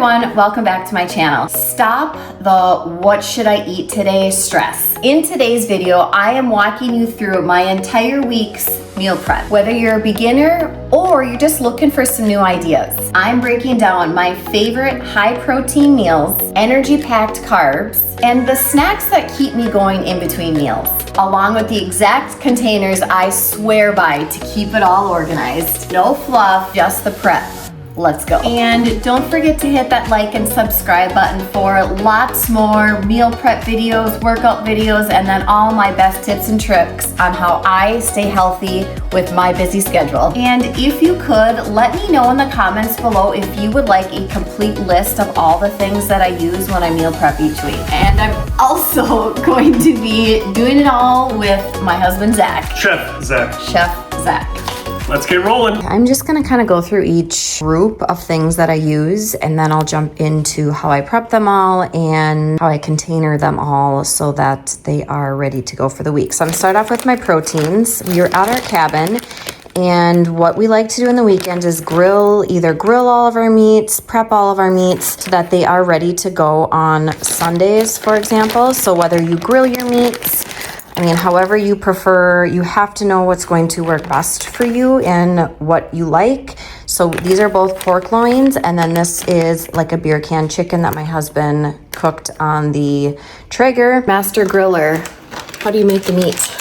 everyone, welcome back to my channel. Stop the what should I eat today stress. In today's video, I am walking you through my entire week's meal prep. Whether you're a beginner or you're just looking for some new ideas, I'm breaking down my favorite high protein meals, energy packed carbs, and the snacks that keep me going in between meals, along with the exact containers I swear by to keep it all organized. No fluff, just the prep. Let's go. And don't forget to hit that like and subscribe button for lots more meal prep videos, workout videos, and then all my best tips and tricks on how I stay healthy with my busy schedule. And if you could, let me know in the comments below if you would like a complete list of all the things that I use when I meal prep each week. And I'm also going to be doing it all with my husband, Zach. Chef Zach. Let's get rolling. I'm just gonna kind of go through each group of things that I use, and then I'll jump into how I prep them all and how I container them all so that they are ready to go for the week. So I'm gonna start off with my proteins. We are at our cabin, and what we like to do in the weekend is either grill all of our meats, prep all of our meats so that they are ready to go on Sundays, for example. So whether you grill your meats, however you prefer, you have to know what's going to work best for you and what you like. So these are both pork loins, and then this is like a beer can chicken that my husband cooked on the Traeger Master Griller. How do you make the meat?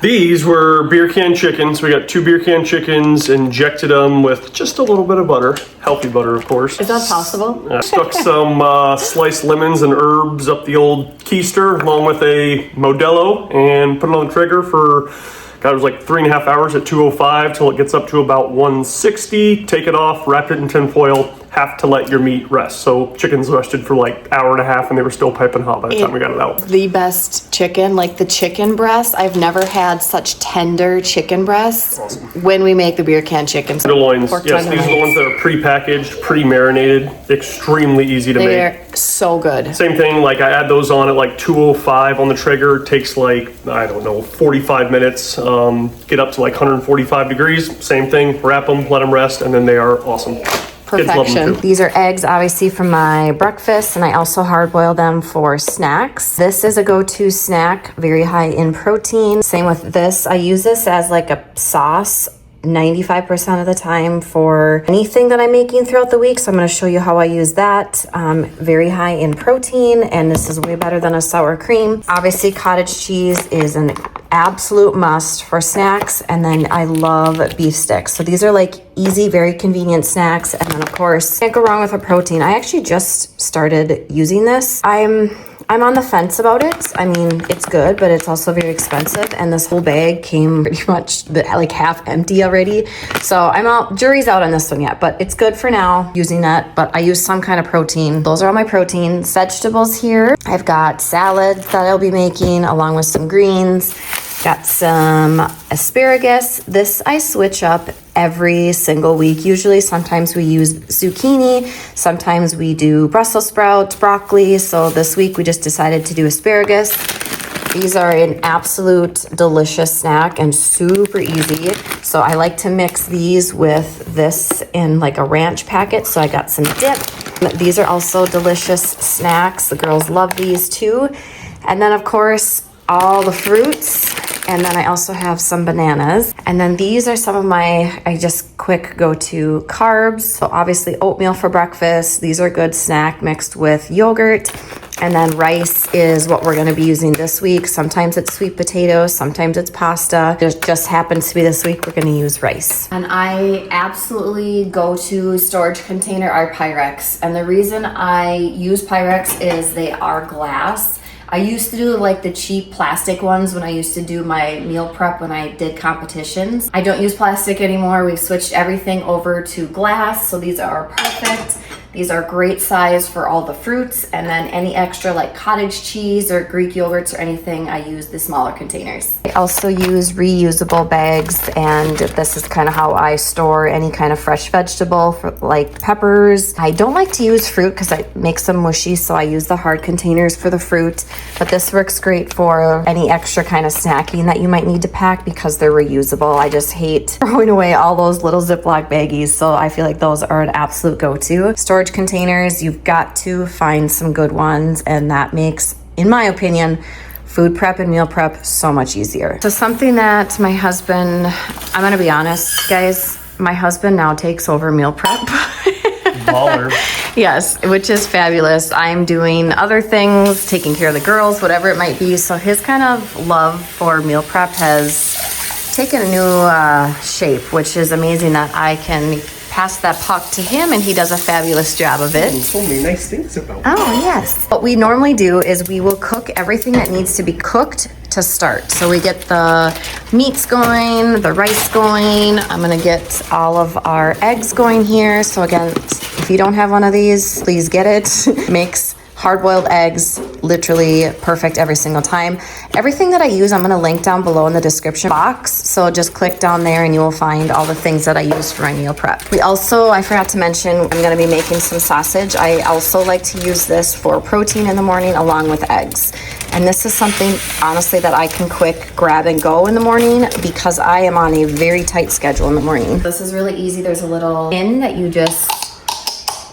These were beer can chickens. We got 2 beer can chickens, injected them with just a little bit of butter. Healthy butter, of course. Is that possible? Stuck some sliced lemons and herbs up the old keister along with a Modelo and put it on the Traeger for, it was like 3.5 hours at 205 till it gets up to about 160. Take it off, wrap it in tin foil, have to let your meat rest. So chickens rested for like 1.5 hours and they were still piping hot by the time we got it out. The best chicken, like the chicken breast. I've never had such tender chicken breasts. Awesome. When we make the beer can chicken. Tenderloins, yes, these are the ones that are pre-packaged, pre-marinated, extremely easy to make. They're so good. Same thing, like I add those on at like 205 on the Traeger. It takes like, 45 minutes. Get up to like 145 degrees. Same thing, wrap them, let them rest, and then they are awesome. Perfection. These are eggs, obviously, from my breakfast, and I also hard boil them for snacks. This is a go-to snack, very high in protein. Same with this. I use this as like a sauce 95% of the time for anything that I'm making throughout the week. So I'm going to show you how I use that. Very high in protein, and this is way better than a sour cream. Obviously, cottage cheese is an absolute must for snacks, and then I love beef sticks. So these are like easy, very convenient snacks. And then of course, can't go wrong with a protein. I actually just started using this. I'm on the fence about it. It's good, but it's also very expensive. And this whole bag came pretty much like half empty already. So jury's out on this one yet, but it's good for now using that. But I use some kind of protein. Those are all my proteins. Vegetables here. I've got salad that I'll be making along with some greens. Got some asparagus. This I switch up every single week. Usually, sometimes we use zucchini, sometimes we do Brussels sprouts, broccoli. So this week we just decided to do asparagus. These are an absolute delicious snack and super easy. So I like to mix these with this in like a ranch packet. So I got some dip. These are also delicious snacks. The girls love these too. And then of course, all the fruits. And then I also have some bananas. And then these are some of my, quick go-to carbs. So obviously oatmeal for breakfast. These are a good snack mixed with yogurt. And then rice is what we're gonna be using this week. Sometimes it's sweet potatoes, sometimes it's pasta. It just happens to be this week we're gonna use rice. And I absolutely go to storage container are Pyrex. And the reason I use Pyrex is they are glass. I used to do like the cheap plastic ones when I used to do my meal prep when I did competitions. I don't use plastic anymore. We've switched everything over to glass, so these are perfect. These are great size for all the fruits, and then any extra like cottage cheese or Greek yogurts or anything, I use the smaller containers. I also use reusable bags, and this is kind of how I store any kind of fresh vegetable for like peppers. I don't like to use fruit because it makes them mushy, so I use the hard containers for the fruit, but this works great for any extra kind of snacking that you might need to pack because they're reusable. I just hate throwing away all those little Ziploc baggies, so I feel like those are an absolute go-to. Storage storage containers, you've got to find some good ones, and that makes, in my opinion, food prep and meal prep so much easier. So something that my husband, I'm gonna be honest, guys, my husband now takes over meal prep. Baller. Yes, which is fabulous. I'm doing other things, taking care of the girls, whatever it might be. So his kind of love for meal prep has taken a new shape, which is amazing that I can pass that puck to him and he does a fabulous job of it. So many nice things about it. Oh, yes. What we normally do is we will cook everything that needs to be cooked to start. So we get the meats going, the rice going. I'm gonna get all of our eggs going here. So again, if you don't have one of these, please get it. Makes hard-boiled eggs literally perfect every single time. Everything that I use, I'm gonna link down below in the description box. So just click down there and you will find all the things that I use for my meal prep. We also, I forgot to mention, I'm gonna be making some sausage. I also like to use this for protein in the morning along with eggs. And this is something, honestly, that I can quick grab and go in the morning because I am on a very tight schedule in the morning. This is really easy. There's a little pin that you just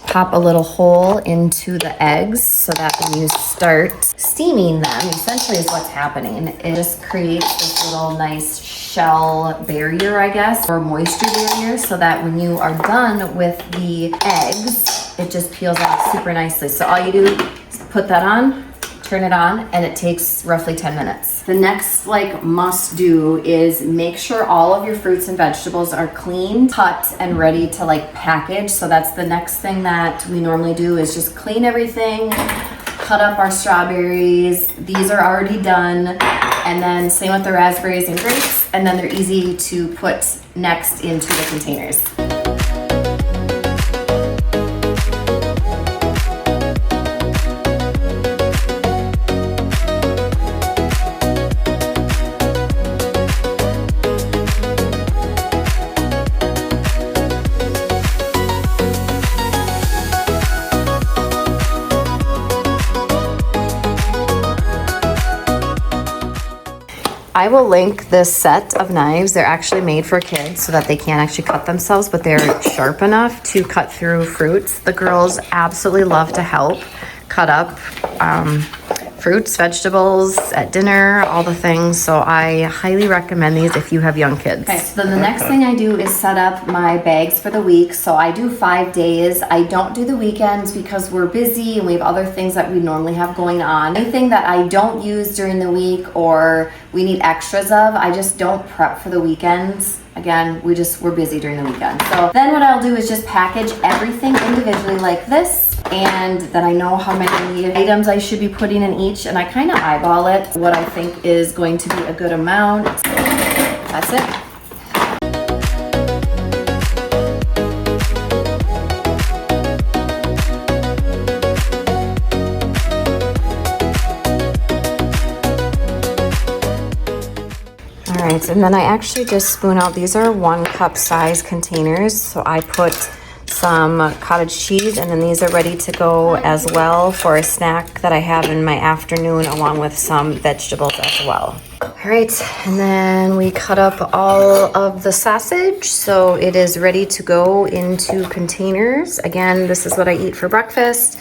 pop a little hole into the eggs so that when you start steaming them, essentially is what's happening. It just creates this little nice shell barrier, I guess, or moisture barrier, so that when you are done with the eggs, it just peels off super nicely. So all you do is put that on, turn it on, and it takes roughly 10 minutes. The next must do is make sure all of your fruits and vegetables are cleaned, cut, and ready to package. So that's the next thing that we normally do is just clean everything, cut up our strawberries. These are already done. And then same with the raspberries and grapes. And then they're easy to put next into the containers. I will link this set of knives. They're actually made for kids so that they can't actually cut themselves, but they're sharp enough to cut through fruits. The girls absolutely love to help cut up fruits, vegetables at dinner, all the things. So I highly recommend these if you have young kids. Okay, so then the next thing I do is set up my bags for the week. So I do 5 days. I don't do the weekends because we're busy and we have other things that we normally have going on. Anything that I don't use during the week or we need extras of, I just don't prep for the weekends. Again, we're busy during the weekend. So then what I'll do is just package everything individually like this. And then I know how many items I should be putting in each, and I kind of eyeball it, what I think is going to be a good amount. That's it. All right, and then I actually just spoon out, these are 1 cup size containers. So I put some cottage cheese, and then these are ready to go as well for a snack that I have in my afternoon, along with some vegetables as well. All right, and then we cut up all of the sausage, so it is ready to go into containers. Again, this is what I eat for breakfast.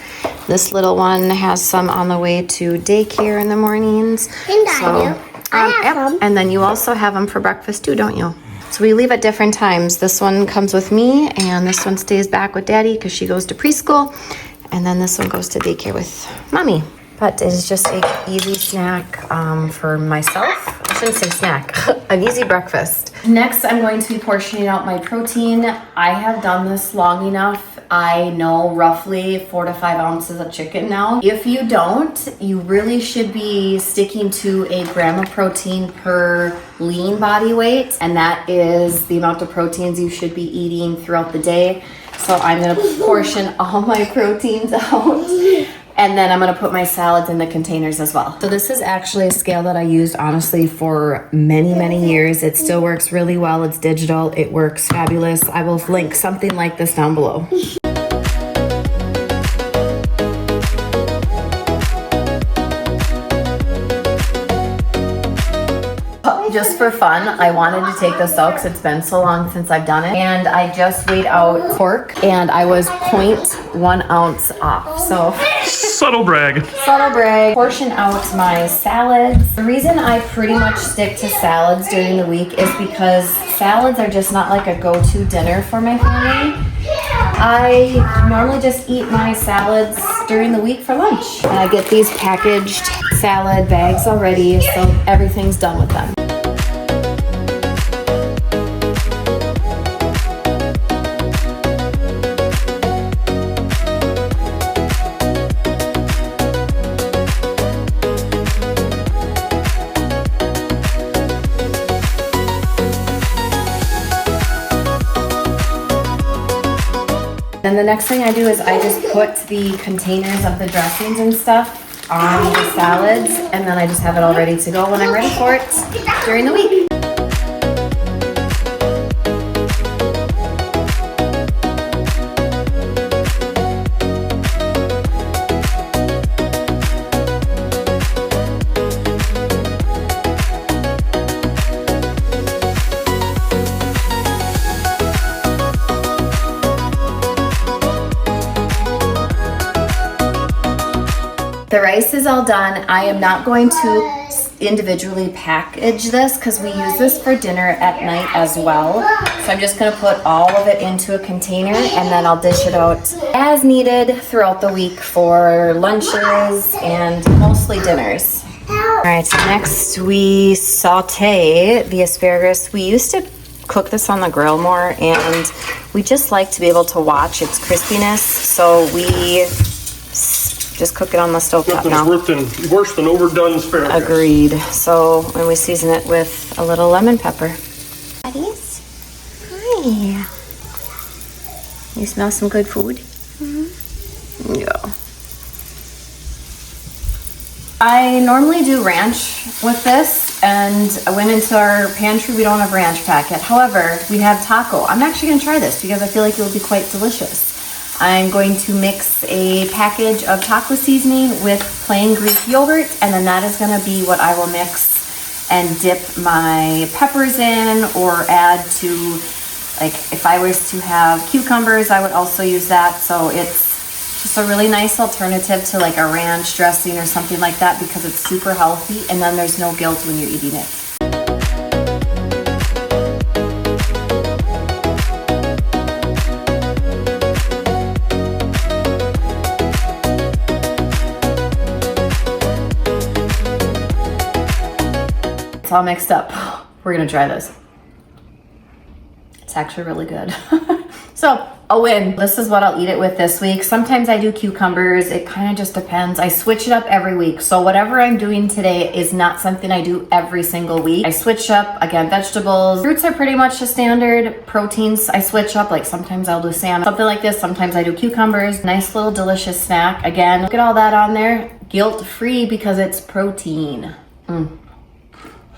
This little one has some on the way to daycare in the mornings. And I do. I have them. And then you also have them for breakfast too, don't you? So we leave at different times. This one comes with me, and this one stays back with Daddy because she goes to preschool. And then this one goes to daycare with Mommy. But it's just an easy snack for myself. I shouldn't say snack, an easy breakfast. Next, I'm going to be portioning out my protein. I have done this long enough. I know roughly 4 to 5 ounces of chicken now. If you don't, you really should be sticking to a gram of protein per lean body weight. And that is the amount of proteins you should be eating throughout the day. So I'm gonna portion all my proteins out. And then I'm gonna put my salads in the containers as well. So this is actually a scale that I used honestly for many, many years. It still works really well. It's digital, it works fabulous. I will link something like this down below. just for fun, I wanted to take this out because it's been so long since I've done it. And I just weighed out pork and I was 0.1 ounce off. So Subtle brag. subtle brag. Portion out my salads. The reason I pretty much stick to salads during the week is because salads are just not like a go-to dinner for my family. I normally just eat my salads during the week for lunch. And I get these packaged salad bags already, so everything's done with them. Then the next thing I do is I just put the containers of the dressings and stuff on the salads, and then I just have it all ready to go when I'm ready for it during the week. The rice is all done. I am not going to individually package this because we use this for dinner at night as well. So I'm just gonna put all of it into a container and then I'll dish it out as needed throughout the week for lunches and mostly dinners. All right, so next we saute the asparagus. We used to cook this on the grill more and we just like to be able to watch its crispiness. So we just cook it on the stove top now. Worse than overdone asparagus. Agreed. So when we season it with a little lemon pepper. Buddies? Hi. You smell some good food? Mm-hmm. Yeah. I normally do ranch with this, and I went into our pantry. We don't have ranch packet. However, we have taco. I'm actually going to try this because I feel like it will be quite delicious. I'm going to mix a package of taco seasoning with plain Greek yogurt, and then that is going to be what I will mix and dip my peppers in, or add to, like, if I was to have cucumbers, I would also use that. So it's just a really nice alternative to like a ranch dressing or something like that because it's super healthy, and then there's no guilt when you're eating it. All mixed up. We're gonna try this. It's actually really good. So a win. This is what I'll eat it with this week. Sometimes I do cucumbers. It kind of just depends. I switch it up every week. So whatever I'm doing today is not something I do every single week. I switch up, again, vegetables. Fruits are pretty much the standard. Proteins, I switch up. Like sometimes I'll do salmon, something like this. Sometimes I do cucumbers. Nice little delicious snack. Again, look at all that on there. Guilt-free because it's protein.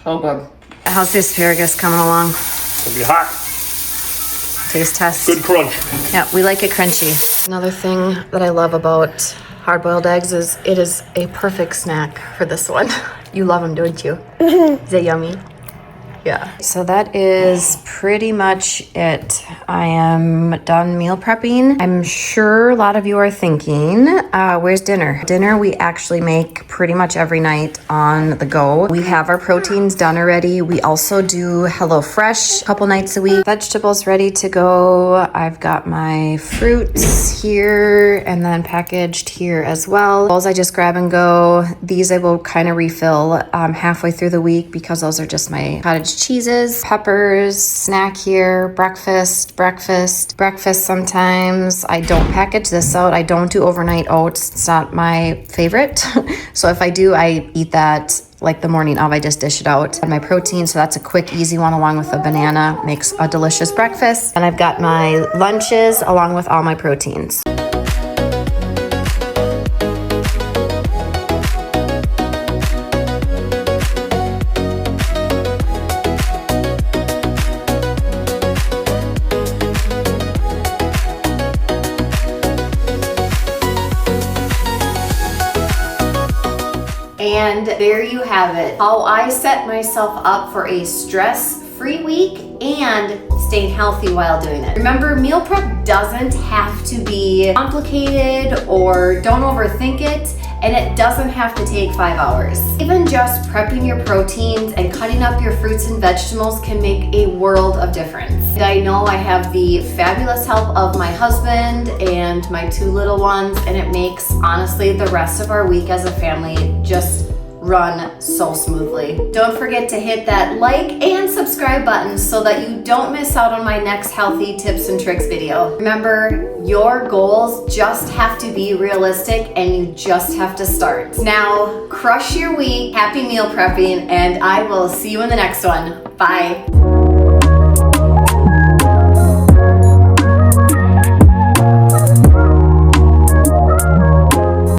So good. How's the asparagus coming along? It'll be hot. Taste test. Good crunch. Yeah, we like it crunchy. Another thing that I love about hard-boiled eggs is it is a perfect snack for this one. You love them, don't you? Is it yummy? Yeah. So that is pretty much it. I am done meal prepping. I'm sure a lot of you are thinking, where's dinner? Dinner we actually make pretty much every night on the go. We have our proteins done already. We also do HelloFresh a couple nights a week. Vegetables ready to go. I've got my fruits here and then packaged here as well. Those I just grab and go. These I will kind of refill halfway through the week because those are just my cottage cheeses, peppers, snack here, breakfast sometimes. I don't package this out. I don't do overnight oats. It's not my favorite. So if I do, I eat that like the morning of. I just dish it out. And my protein, so that's a quick, easy one along with a banana. Makes a delicious breakfast. And I've got my lunches along with all my proteins. And there you have it. How I set myself up for a stress-free week and staying healthy while doing it. Remember, meal prep doesn't have to be complicated or don't overthink it. And it doesn't have to take 5 hours. Even just prepping your proteins and cutting up your fruits and vegetables can make a world of difference. And I know I have the fabulous help of my husband and my 2 little ones, and it makes, honestly, the rest of our week as a family just run so smoothly. Don't forget to hit that like and subscribe button so that you don't miss out on my next healthy tips and tricks video. Remember, your goals just have to be realistic and you just have to start. Now, crush your week, happy meal prepping, and I will see you in the next one. Bye.